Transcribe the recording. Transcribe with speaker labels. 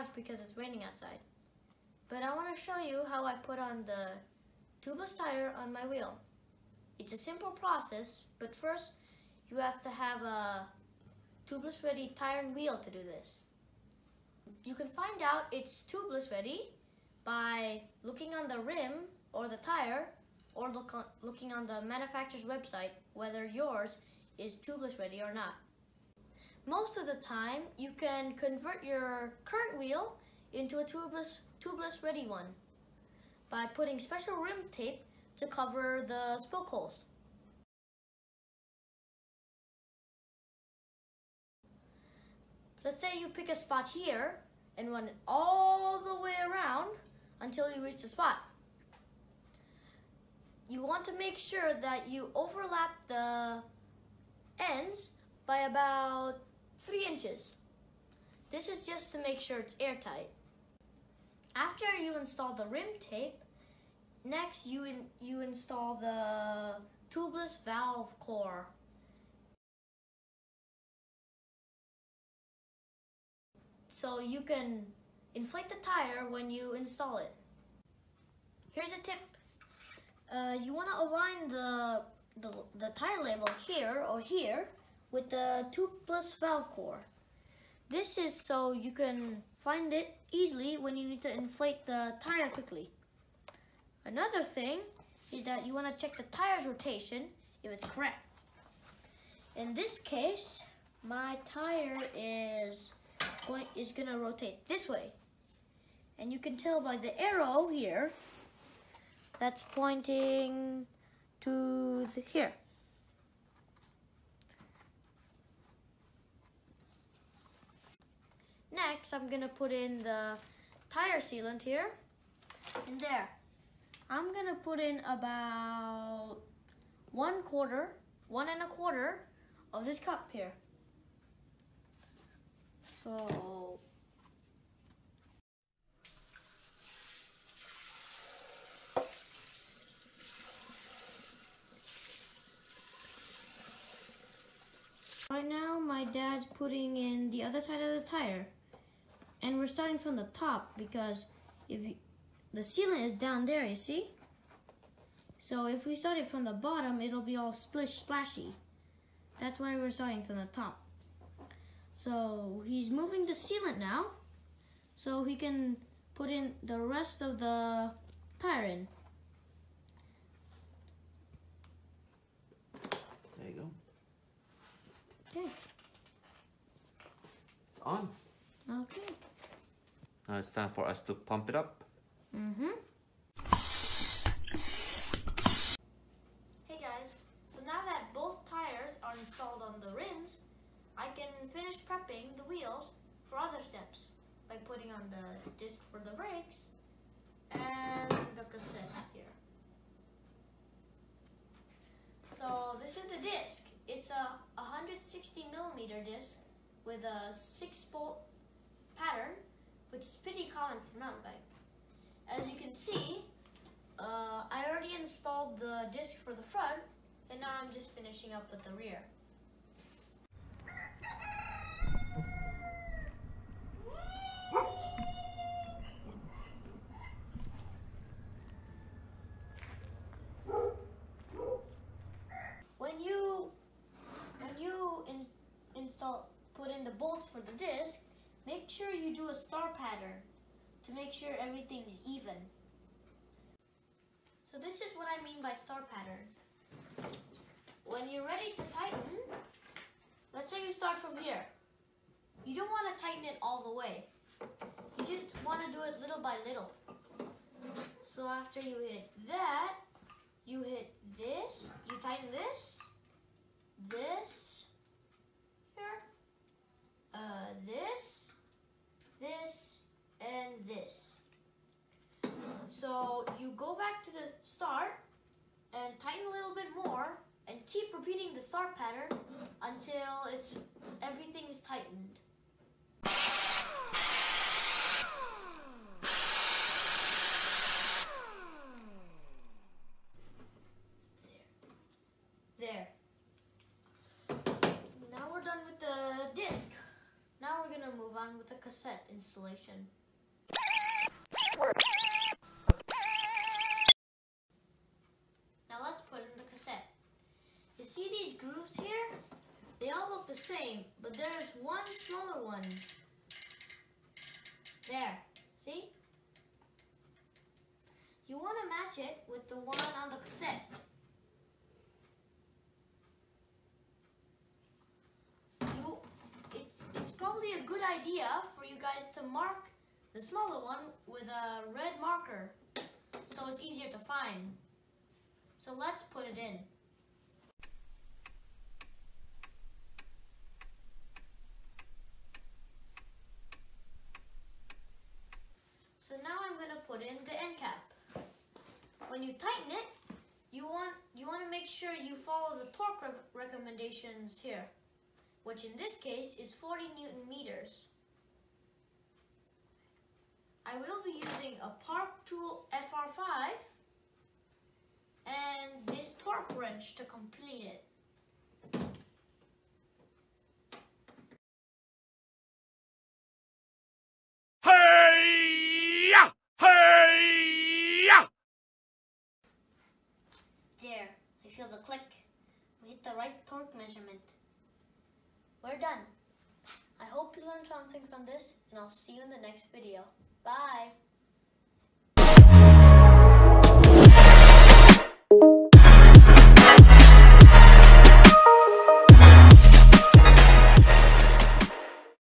Speaker 1: couch because it's raining outside. But I want to show you how I put on the tubeless tire on my wheel. It's a simple process, but first you have to have a tubeless ready tire and wheel to do this. You can find out it's tubeless ready by looking on the rim or the tire, or looking on the manufacturer's website whether yours is tubeless ready or not. Most of the time you can convert your current wheel into a tubeless ready one by putting special rim tape to cover the spoke holes. Let's say you pick a spot here and run it all the way around until you reach the spot. You want to make sure that you overlap the ends by about 3 inches. This is just to make sure it's airtight. After you install the rim tape, next you install the tubeless valve core. So you can inflate the tire when you install it. Here's a tip. You want to align the tire label here or here with the tubeless valve core. This is so you can find it easily when you need to inflate the tire quickly. Another thing is that you want to check the tire's rotation if it's correct. In this case, my tire is going to rotate this way. And you can tell by the arrow here that's pointing to here. Next, I'm gonna put in the tire sealant here and there. I'm gonna put in about 1.25 of this cup here. So right now my dad's putting in the other side of the tire, and we're starting from the top because the sealant is down there, you see? So if we start it from the bottom, it'll be all splashy. That's why we're starting from the top. So he's moving the sealant now so he can put in the rest of the tire in.
Speaker 2: There you go.
Speaker 1: Okay.
Speaker 2: It's on.
Speaker 1: Okay.
Speaker 2: Now it's time for us to pump it up.
Speaker 1: Hey guys, so now that both tires are installed on the rims, I can finish prepping the wheels for other steps by putting on the disc for the brakes and the cassette here. So this is the disc. It's a 160mm disc with a 6-bolt pattern, which is pretty common for mountain bike. As you can see, I already installed the disc for the front, and now I'm just finishing up with the rear. When you put in the bolts for the disc, make sure you do a star pattern to make sure everything's even. So this is what I mean by star pattern. When you're ready to tighten, let's say you start from here. You don't want to tighten it all the way. You just want to do it little by little. So after you hit that, you hit this, you tighten this, this, here, this, and this. So you go back to the start and tighten a little bit more and keep repeating the start pattern until everything is tightened. There. Now we're done with the disc. Now we're gonna move on with the cassette installation. Now let's put in the cassette. You see these grooves here? They all look the same, but there's one smaller one. There, see? You want to match it with the one on the cassette. It's probably a good idea for you guys to mark the smaller one with a red marker so it's easier to find. So let's put it in. So now I'm going to put in the end cap. When you tighten it, you want to make sure you follow the torque recommendations here, which in this case is 40 Newton meters. I will be using a Park Tool FR5 and this torque wrench to complete it.
Speaker 3: Hey-ya! Hey-ya!
Speaker 1: There, I feel the click. We hit the right torque measurement. We're done. I hope you learned something from this, and I'll see you in the next video. Bye!